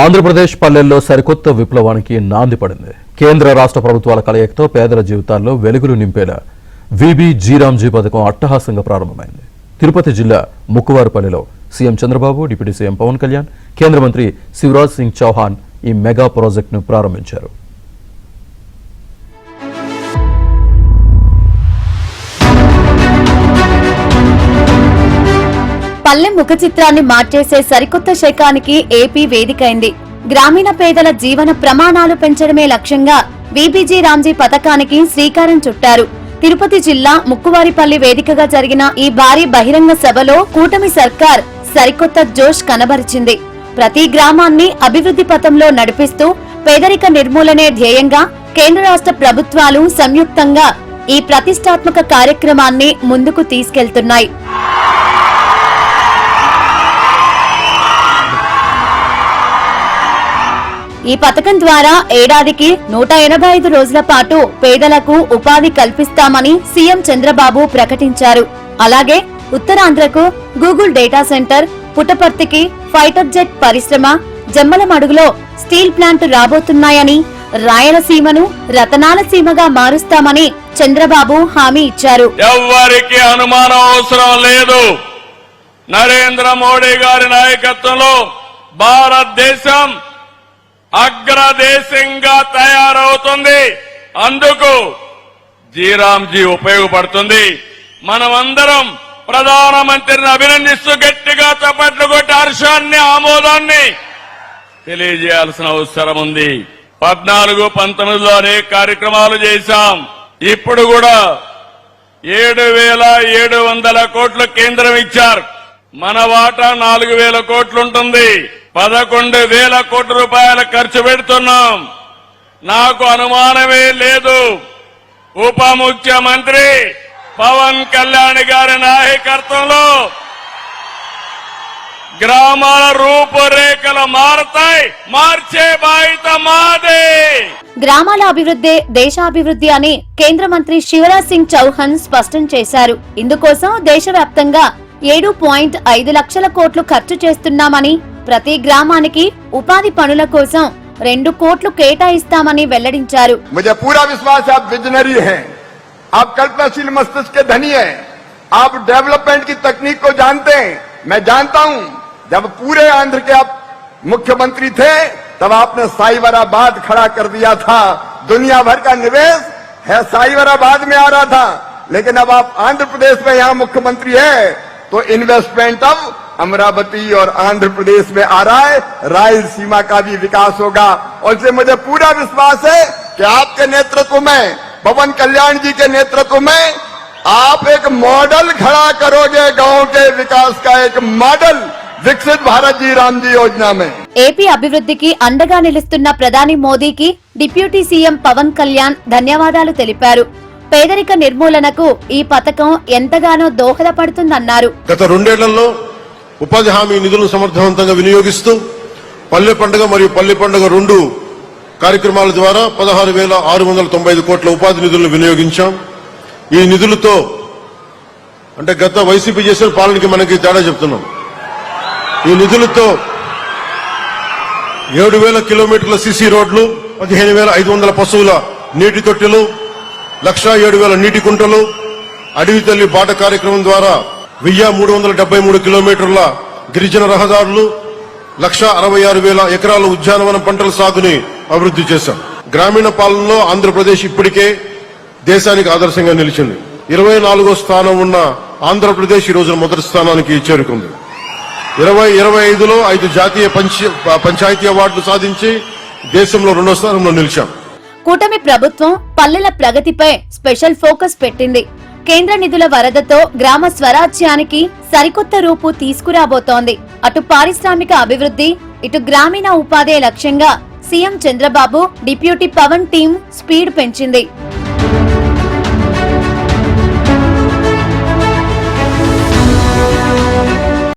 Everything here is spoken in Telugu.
ఆంధ్రప్రదేశ్ పల్లెల్లో సరికొత్త విప్లవానికి నాంది పడింది. కేంద్ర రాష్ట్ర ప్రభుత్వాల కలయికతో పేదల జీవితాల్లో వెలుగులు నింపేలా వీబీ జీరాంజీ పథకం అట్టహాసంగా ప్రారంభమైంది. తిరుపతి జిల్లా ముక్కువారిపల్లిలో CM Chandrababu, deputy CM Pawan Kalyan, కేంద్ర మంత్రి శివరాజ్ సింగ్ చౌహాన్ ఈ మెగా ప్రాజెక్టును ప్రారంభించారు. పల్లె ముఖ చిత్రాన్ని మార్చేసే సరికొత్త శకానికి ఏపీ వేదికైంది. గ్రామీణ పేదల జీవన ప్రమాణాలు పెంచడమే లక్ష్యంగా వీబీజీ రామ్జీ పథకానికి శ్రీకారం చుట్టారు. తిరుపతి జిల్లా ముక్కువారిపల్లి వేదికగా జరిగిన ఈ భారీ బహిరంగ సభలో కూటమి సర్కార్ సరికొత్త జోష్ కనబరిచింది. ప్రతి గ్రామాన్ని అభివృద్ధి పథంలో నడిపిస్తూ పేదరిక నిర్మూలనే ధ్యేయంగా కేంద్ర రాష్ట్ర ప్రభుత్వాలు సంయుక్తంగా ఈ ప్రతిష్టాత్మక కార్యక్రమాన్ని ముందుకు తీసుకెళ్తున్నాయి. ఈ పథకం ద్వారా ఏడాదికి 185 రోజుల పాటు పేదలకు ఉపాధి కల్పిస్తామని సీఎం చంద్రబాబు ప్రకటించారు. అలాగే ఉత్తరాంధ్రకు గూగుల్ డేటా సెంటర్, పుట్టపర్తికి ఫైటర్ జెట్ పరిశ్రమ, జమ్మలమడుగులో స్టీల్ ప్లాంట్ రాబోతున్నాయని, రాయలసీమను రతనాల సీమగా మారుస్తామని చంద్రబాబు హామీ ఇచ్చారు. ఎవ్వరికి అనుమానం అవసరం లేదు. నరేంద్ర మోడీ గారి నాయకత్వంలో భారతదేశం అగ్రదేశంగా తయారవుతుంది. అందుకు జీరాంజీ ఉపయోగపడుతుంది. మనమందరం ప్రధానమంత్రిని అభినందిస్తూ గట్టిగా చప్పట్లు కొట్టి హర్షాన్ని, ఆమోదాన్ని తెలియజేయాల్సిన అవసరం ఉంది. 14-19లో అనేక కార్యక్రమాలు చేశాం. ఇప్పుడు కూడా 7,700 కోట్లు కేంద్రం ఇచ్చారు. మన వాటా 4,000 కోట్లుంటుంది. 11,000 కోట్ల రూపాయలు ఖర్చు పెడుతున్నాం. నాకు అనుమానమే లేదు, ఉప ముఖ్యమంత్రి పవన్ కళ్యాణ్ గారి నాయకత్వంలో గ్రామాల రూపురేఖలు మారతాయి. మార్చే బాధ్యత మాదే. గ్రామాల అభివృద్ధి దేశాభివృద్ధి అని కేంద్ర మంత్రి శివరాజ్ సింగ్ చౌహాన్ స్పష్టం చేశారు. ఇందుకోసం దేశవ్యాప్తంగా 7.5 లక్షల కోట్లు ఖర్చు చేస్తున్నామని, ప్రతి గ్రామానికి ఉపాధి పనుల కోసం 2 కోట్లు కేటాయిస్తామని వెల్లడించారు. मुझे पूरा विश्वास है आप विजनरी हैं, आप कल्पनाशील मस्तिष्क के धनी हैं, आप डेवलपमेंट की तकनीक को जानते हैं. मैं जानता हूं जब पूरे आंध्र के आप मुख्यमंत्री थे तब आपने साइबराबाद खड़ा कर दिया था. दुनिया भर का निवेश है साइबराबाद में आ रहा था, लेकिन अब आप आंध्र प्रदेश में यहां मुख्यमंत्री है तो इन्वेस्टमेंट अब अमरावती और आंध्र प्रदेश में आ रहा है. रायलसीमा का भी विकास होगा और इसलिए मुझे पूरा विश्वास है कि आपके नेतृत्व में, पवन कल्याण जी के नेतृत्व में आप एक मॉडल खड़ा करोगे. गांव के विकास का एक मॉडल विकसित भारत जी रामजी योजना में. ఏపీ అభివృద్ధికి అండగా నిలుస్తున్న ప్రధాని మోదీకి డిప్యూటీ సీఎం పవన్ కళ్యాణ్ ధన్యవాదాలు తెలిపారు. పేదరిక నిర్మూలనకు ఈ పథకం ఎంతగానో దోహదపడుతుందన్నారు. గత 2 ఏళ్లలో ఉపాధి హామీ నిధులను సమర్థవంతంగా వినియోగిస్తూ పల్లె పండుగ మరియు పల్లె పండుగ 2 కార్యక్రమాల ద్వారా 16,695 కోట్ల ఉపాధి నిధులను వినియోగించాం. ఈ నిధులతో అంటే గత వైసీపీ చేసిన పాలనకి మనకి తేడా చెప్తున్నాం. ఈ నిధులతో 7,000 కిలోమీటర్ల సిసి రోడ్లు, 15,500 పశువుల నీటి తొట్టెలు, 1,07,000 నీటి కుంటలు, అడవి తల్లి బాట కార్యక్రమం ద్వారా 1,373 కిలోమీటర్ల గిరిజన రహదారులు, 1,66,000 ఎకరాల ఉద్యానవన పంటల సాగుని అభివృద్ధి చేశాం. గ్రామీణ పాలనలో ఆంధ్రప్రదేశ్ ఇప్పటికే దేశానికి ఆదర్శంగా నిలిచింది. 24వ స్థానం ఉన్న ఆంధ్రప్రదేశ్ ఈ రోజు మొదటి స్థానానికి చేరుకుంది. 2025లో 5 జాతీయ పంచాయతీ అవార్డులు సాధించి దేశంలో 2వ స్థానంలో నిలిచాం. కూటమి ప్రభుత్వం పల్లెల ప్రగతిపై స్పెషల్ ఫోకస్ పెట్టింది. కేంద్ర నిధుల వరదతో గ్రామ స్వరాజ్యానికి సరికొత్త రూపు తీసుకురాబోతోంది. అటు పారిశ్రామిక అభివృద్ధి, ఇటు గ్రామీణ ఉపాధి లక్ష్యంగా CM Chandrababu, deputy Pawan team speed పెంచింది.